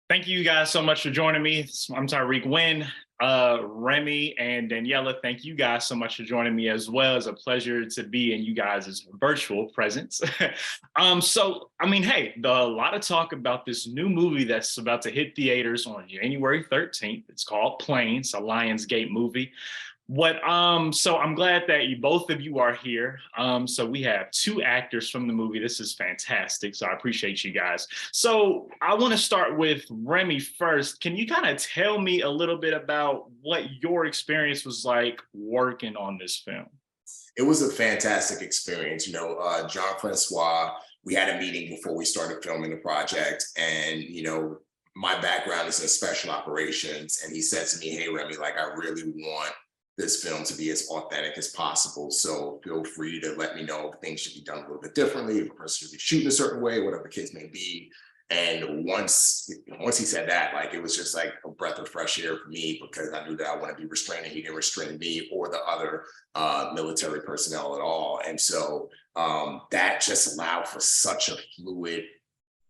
Thank you guys so much for joining me. I'm Tyrik Wynn, Remy, and Daniella. Thank you guys so much for joining me as well. It's a pleasure to be in you guys' virtual presence. Hey, a lot of talk about this new movie that's about to hit theaters on January 13th. It's called Planes, a Lionsgate movie. So I'm glad that both of you are here. So we have two actors from the movie. This is fantastic. So I appreciate you guys. So I want to start with Remy first. Can you kind of tell me a little bit about what your experience was like working on this film? It was a fantastic experience. John Francois, we had a meeting before we started filming the project, and my background is in special operations, and he said to me, "Hey, Remy, like, I really want this film to be as authentic as possible. So feel free to let me know if things should be done a little bit differently, if a person should be shooting a certain way, whatever the case may be." And once he said that, like, it was just like a breath of fresh air for me, because I knew that I want to be restraining. He didn't restrain me or the other military personnel at all. And so that just allowed for such a fluid,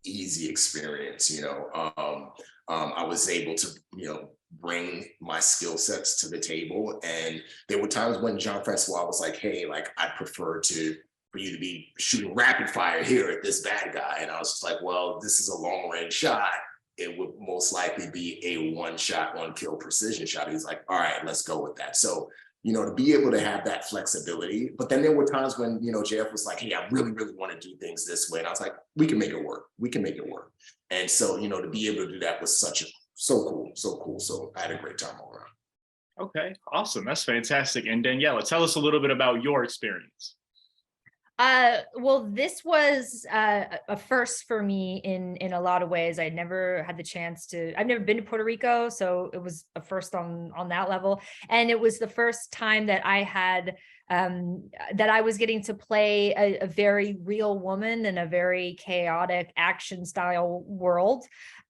easy experience. I was able to, bring my skill sets to the table. And there were times when Jean Francois was like, "Hey, like, I'd prefer for you to be shooting rapid fire here at this bad guy." And I was just like, "Well, this is a long range shot. It would most likely be a one shot, one kill precision shot." He's like, "All right, let's go with that." So, to be able to have that flexibility. But then there were times when, JF was like, "Hey, I really, really want to do things this way." And I was like, "We can make it work. We can make it work." And so, to be able to do that was so cool. So I had a great time all around. Okay, awesome. That's fantastic. And Daniella, tell us a little bit about your experience. Well, this was a first for me in a lot of ways. I'd never had the chance to. I've never been to Puerto Rico, so it was a first on that level. And it was the first time that I had that I was getting to play a very real woman in a very chaotic action style world.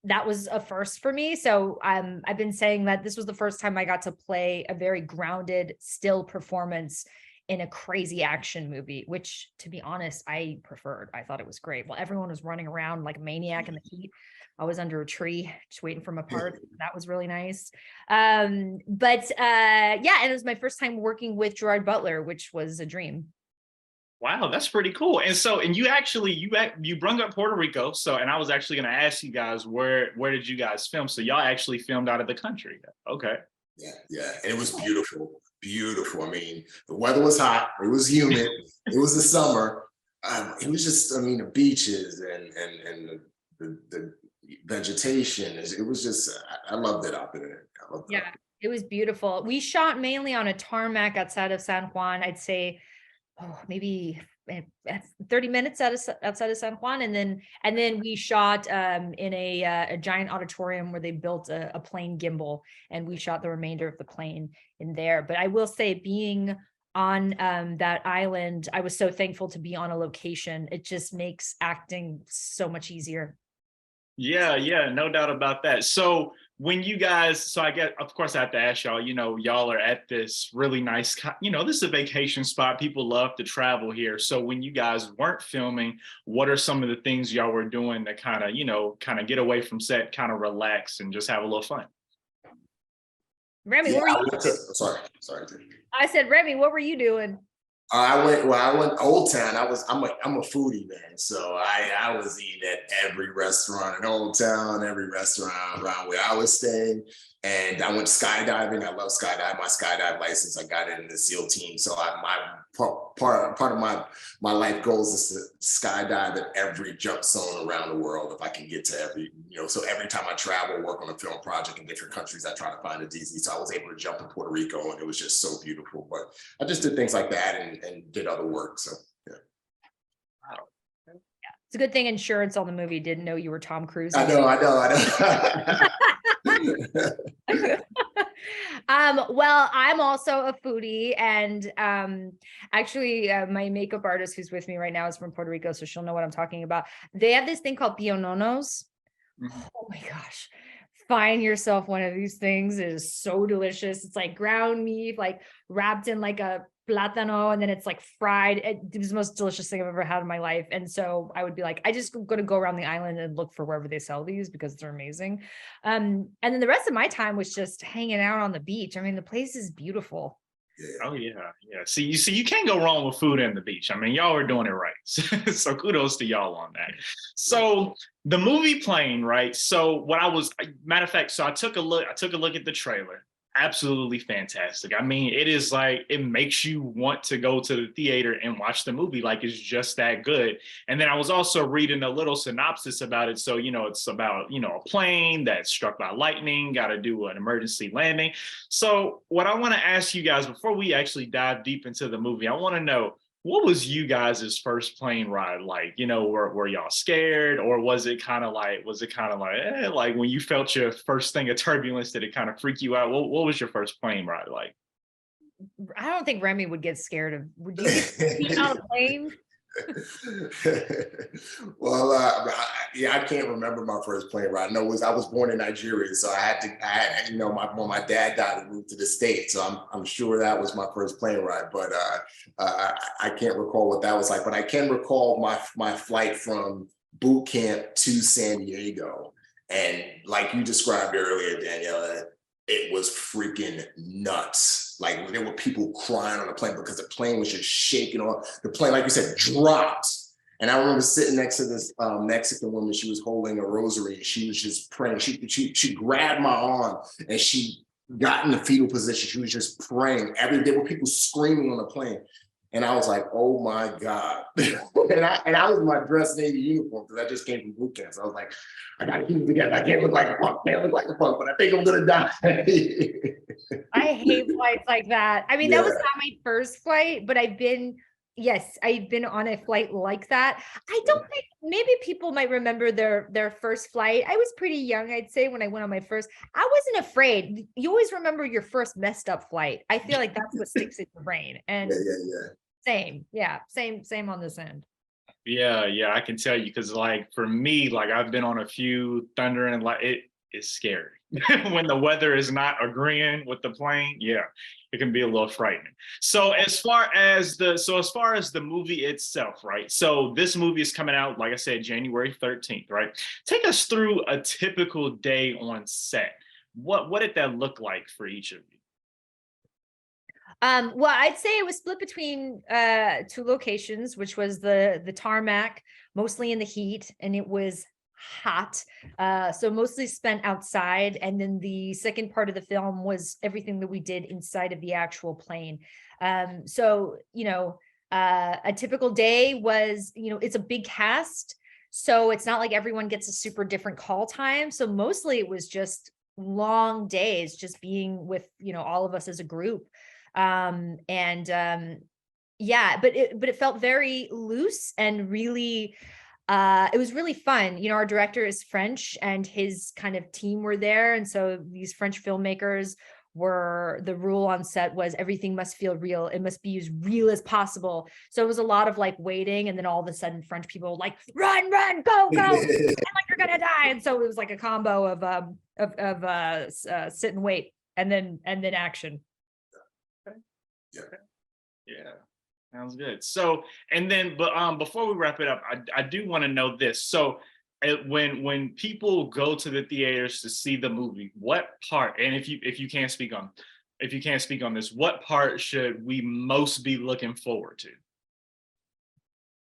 That was a first for me. So I've been saying that this was the first time I got to play a very grounded, still performance in a crazy action movie, which, to be honest, I preferred. I thought it was great. While everyone was running around like a maniac in the heat, I was under a tree just waiting for my part. That was really nice. Yeah, and it was my first time working with Gerard Butler, which was a dream. Wow, that's pretty cool. And you brung up Puerto Rico. So, and I was actually going to ask you guys, where did you guys film? So y'all actually filmed out of the country. Okay. Yeah. And it was beautiful. Beautiful. I mean, the weather was hot. It was humid. It was the summer. It was just, the beaches and the vegetation. It was just, I loved it out there. It was beautiful. We shot mainly on a tarmac outside of San Juan. I'd say, maybe 30 minutes outside of San Juan, and then we shot in a giant auditorium where they built a plane gimbal, and we shot the remainder of the plane in there. But I will say, being on that island, I was so thankful to be on a location. It just makes acting so much easier. Yeah, no doubt about that. So when you guys, so I get, of course, I have to ask y'all, y'all are at this really nice, this is a vacation spot. People love to travel here. So when you guys weren't filming, what are some of the things y'all were doing to kind of get away from set, kind of relax and just have a little fun? Remy, what were you? Sorry. I said, Remy, what were you doing? I went Old Town. I'm a foodie, man. So I was eating at every restaurant in Old Town, every restaurant around where I was staying. And I went skydiving. I love skydiving. My skydive license, I got it in the SEAL team. So my part of my life goals is to skydive at every jump zone around the world if I can get to every, so every time I travel, work on a film project in different countries, I try to find a DZ. So I was able to jump in Puerto Rico, and it was just so beautiful. But I just did things like that and did other work. So yeah. Wow. Yeah, it's a good thing insurance on the movie didn't know you were Tom Cruise. I know. Well, I'm also a foodie, and actually my makeup artist who's with me right now is from Puerto Rico, so she'll know what I'm talking about. They have this thing called piononos, Mhm. Oh my gosh. Find yourself one of these things. It is so delicious. It's like ground meat, like wrapped in like a plátano, and then it's like fried. It was the most delicious thing I've ever had in my life. And so I would be like, I just going to go around the island and look for wherever they sell these because they're amazing. And then the rest of my time was just hanging out on the beach. I mean, the place is beautiful. Oh yeah, yeah. See, you can't go wrong with food and the beach. I mean, y'all are doing it right. So kudos to y'all on that. So the movie Plane, right? So what I was, matter of fact, so I took a look at the trailer. Absolutely fantastic. I mean, it is like it makes you want to go to the theater and watch the movie. Like it's just that good. And then I was also reading a little synopsis about it. So, it's about, a plane that's struck by lightning, got to do an emergency landing. So what I want to ask you guys before we actually dive deep into the movie, I want to know, what was you guys' first plane ride like? Were y'all scared, or was it kind of like, like when you felt your first thing of turbulence, did it kind of freak you out? What was your first plane ride like? I don't think Remy would get scared of. Would you get on a plane? Well, yeah, I can't remember my first plane ride. No, I was born in Nigeria, so I had, when my dad died, we moved to the States, so I'm sure that was my first plane ride. But I can't recall what that was like. But I can recall my flight from boot camp to San Diego, and like you described earlier, Daniela, it was freaking nuts. Like there were people crying on the plane because the plane was just shaking off. The plane, like you said, dropped. And I remember sitting next to this Mexican woman. She was holding a rosary and she was just praying. She grabbed my arm and she got in the fetal position. She was just praying. There were people screaming on the plane. And I was like, oh my God. and I was in my dress Navy uniform because I just came from boot camp. So I was like, I gotta keep it together. I can't look like a punk. I can't look like a punk, but I think I'm gonna die. I hate flights like that. I mean, that was not my first flight, but I've been on a flight like that. I don't think, maybe people might remember their first flight. I was pretty young, I'd say, when I went on my first. I wasn't afraid. You always remember your first messed up flight. I feel like that's what sticks in your brain. And same on this end. Yeah, I can tell you, because like for me, like I've been on a few thunder and like it is scary. When the weather is not agreeing with the plane, yeah, it can be a little frightening. So as far as the movie itself, right? So this movie is coming out, like I said, January 13th, right? Take us through a typical day on set. What did that look like for each of you? Well, I'd say it was split between two locations, which was the tarmac, mostly in the heat, and it was hot. So mostly spent outside. And then the second part of the film was everything that we did inside of the actual plane. So, a typical day was, it's a big cast. So it's not like everyone gets a super different call time. So mostly it was just long days, just being with, all of us as a group. Yeah, but it felt very loose and really, it was really fun. Our director is French and his kind of team were there. And so these French filmmakers the rule on set was everything must feel real. It must be as real as possible. So it was a lot of like waiting. And then all of a sudden French people were like, run, go, and like, you're going to die. And so it was like a combo of sit and wait and then action. Yeah, sounds good. So, and then, but before we wrap it up, I do want to know this. So, when people go to the theaters to see the movie, what part? And if you can't speak on this, what part should we most be looking forward to?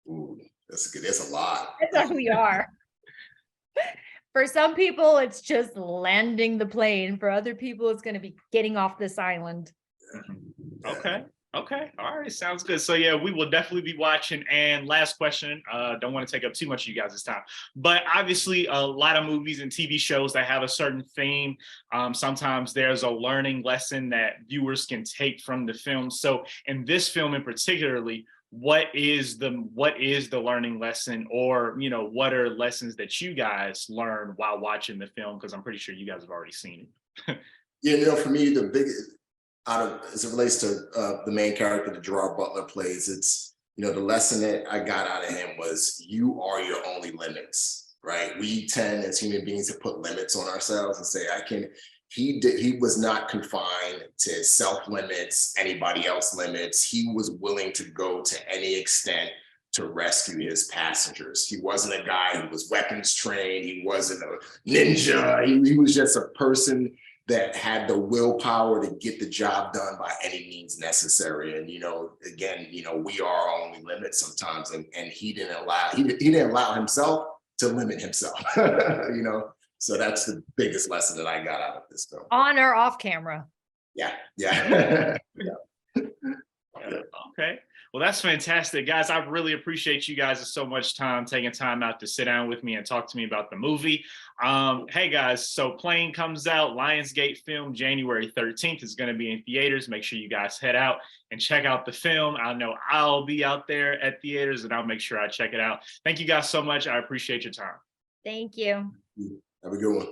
Ooh, that's good. That's a lot. That's what we are. For some people, it's just landing the plane. For other people, it's going to be getting off this island. Okay. All right. Sounds good. So yeah, we will definitely be watching. And last question, don't want to take up too much of you guys' time, but obviously a lot of movies and TV shows that have a certain theme. Sometimes there's a learning lesson that viewers can take from the film. So in this film in particularly, what is the learning lesson, or what are lessons that you guys learned while watching the film? Because I'm pretty sure you guys have already seen it. Yeah, for me, the biggest, as it relates to the main character that Gerard Butler plays, it's, the lesson that I got out of him was you are your only limits, right? We tend as human beings to put limits on ourselves and say, he was not confined to self limits, anybody else limits. He was willing to go to any extent to rescue his passengers. He wasn't a guy who was weapons trained. He wasn't a ninja. He was just a person that had the willpower to get the job done by any means necessary. And, again, we are our only limits sometimes. And he didn't allow himself to limit himself, So that's the biggest lesson that I got out of this film. On or off camera? Yeah. Okay. Well, that's fantastic, guys. I really appreciate you guys so much taking time out to sit down with me and talk to me about the movie. Hey guys, so Plane comes out, Lionsgate film, January 13th. Is going to be in theaters. Make sure you guys head out and check out the film. I know I'll be out there at theaters and I'll make sure I check it out. Thank you guys so much. I appreciate your time. Thank you. Have a good one.